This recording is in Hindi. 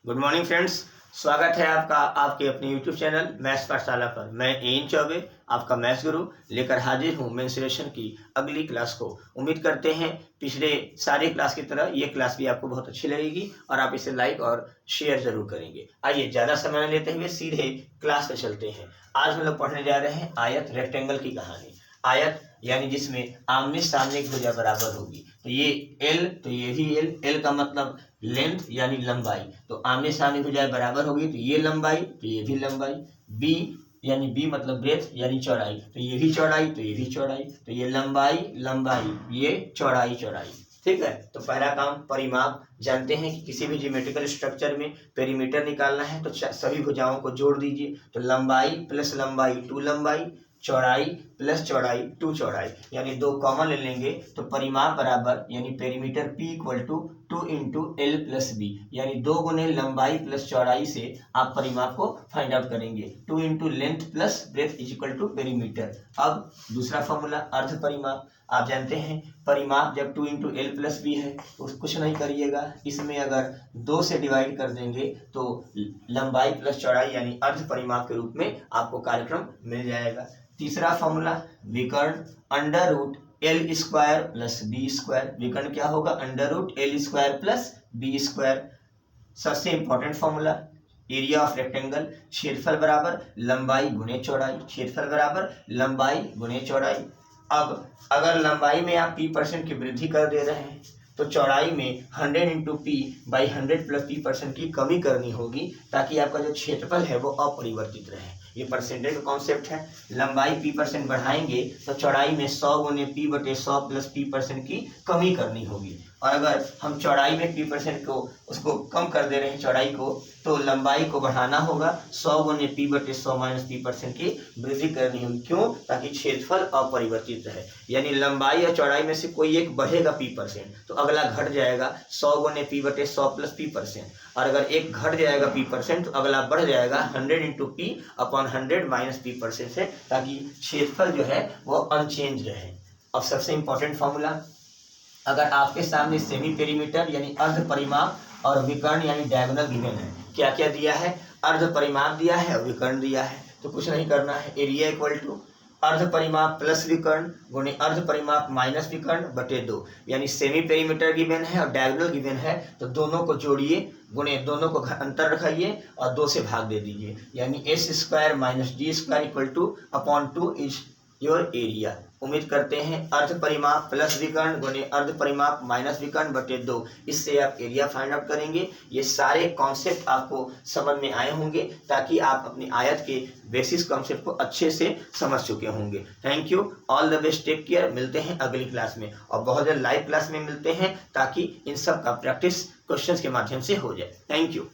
गुड मॉर्निंग फ्रेंड्स, स्वागत है आपका आपके अपने यूट्यूब चैनल मैथ्स पाठशाला पर। मैं एन चौबे आपका मैथ्स गुरु लेकर हाजिर हूँ मेंसुरेशन की अगली क्लास को। उम्मीद करते हैं पिछले सारे क्लास की तरह ये क्लास भी आपको बहुत अच्छी लगेगी और आप इसे लाइक और शेयर जरूर करेंगे। आइए ज़्यादा समय न लेते हुए सीधे क्लास पर चलते हैं। आज हम लोग पढ़ने जा रहे हैं आयत रेक्टेंगल की कहानी। आयत यानी जिसमें आमने सामने की भुजा बराबर होगी। तो ये एल, तो ये भी एल। एल का मतलब लेंथ यानी लंबाई, तो आमने सामने भुजाएं बराबर होगी तो ये लंबाई तो ये भी लंबाई। बी यानी बी मतलब ब्रेथ यानी चौड़ाई, तो ये भी चौड़ाई तो ये भी चौड़ाई। तो ये लंबाई लंबाई, ये चौड़ाई चौड़ाई। ठीक है, तो पहला काम परिमाप। जानते हैं कि किसी भी ज्योमेट्रिकल स्ट्रक्चर में पेरीमीटर निकालना है तो सभी भुजाओं को जोड़ दीजिए। तो लंबाई प्लस लंबाई टू लंबाई, चौड़ाई प्लस चौड़ाई टू चौड़ाई, यानी दो कॉमन ले लेंगे तो परिमाप बराबर यानी perimeter P equal to 2 into L plus B, यानी 2 गुने लंबाई प्लस चौड़ाई से आप परिमाप को फाइंड आउट करेंगे। 2 into length plus breadth is equal to perimeter. अब दूसरा फॉर्मूला अर्ध परिमाप। आप जानते हैं परिमाप जब 2 इंटू एल प्लस बी है तो कुछ नहीं करिएगा, इसमें अगर 2 से डिवाइड कर देंगे तो लंबाई प्लस चौड़ाई यानी अर्ध परिमाप के रूप में आपको कार्यक्रम मिल जाएगा। तीसरा फॉर्मूला विकर्ण, under root L square plus B square. विकर्ण क्या होगा? Under root L square plus B square. सबसे important formula area of rectangle, क्षेत्रफल बराबर लंबाई गुणे चौड़ाई। क्षेत्रफल बराबर लंबाई गुणे चौड़ाई। अब अगर लंबाई में आप p% की वृद्धि कर दे रहे हैं तो चौड़ाई में 100 into P by 100 plus p% की कमी करनी होगी ताकि आपका जो क्षेत्रफल है वो अपरिवर्तित रहे। ये परसेंटेज का कॉन्सेप्ट है। लंबाई p% बढ़ाएंगे तो चौड़ाई में 100 गुने p/100 प्लस p% की कमी करनी होगी। और अगर हम चौड़ाई में p% को उसको कम कर दे रहे हैं चौड़ाई को, तो लंबाई को बढ़ाना होगा 100 गुने p/100 माइनस p% की वृद्धि करनी होगी। क्यों? ताकि क्षेत्रफल अपरिवर्तित रहे। यानी लंबाई या चौड़ाई में से कोई एक बढ़ेगा p% तो अगला घट जाएगा 100 गुने p/100 प्लस p%, और अगर एक घट जाएगा p% तो अगला बढ़ जाएगा 100 into P upon 100 minus p% से, ताकि क्षेत्रफल जो है वो अनचेंज रहे। अब सबसे इंपॉर्टेंट फॉर्मूला, अगर आपके सामने सेमी पेरीमीटर यानी अर्ध परिमाप और विकर्ण यानी डायगोनल गिवन है, क्या क्या दिया है? अर्ध परिमाप दिया है और विकर्ण दिया है, तो कुछ नहीं करना है। एरिया इक्वल टू अर्ध परिमाप प्लस विकर्ण गुणे अर्ध परिमाप माइनस विकर्ण बटे 2, यानी सेमी पेरीमीटर गिवन है और डायगोनल गिवन है तो दोनों को जोड़िए, गुणे दोनों को अंतर रखाइए और 2 से भाग दे दीजिए, यानी s square minus D square equal two upon 2 is your area. उम्मीद करते हैं अर्ध परिमाप प्लस विकर्ण गुणे अर्ध परिमाप माइनस विकर्ण बटे 2, इससे आप एरिया फाइंड आउट करेंगे। ये सारे कॉन्सेप्ट आपको समझ में आए होंगे ताकि आप अपनी आयत के बेसिस कॉन्सेप्ट को अच्छे से समझ चुके होंगे। Thank you, all the best, take care. मिलते हैं अगली क्लास में और बहुत जल्द लाइव क्लास में मिलते हैं ताकि इन सब का प्रैक्टिस क्वेश्चंस के माध्यम से हो जाए। Thank you.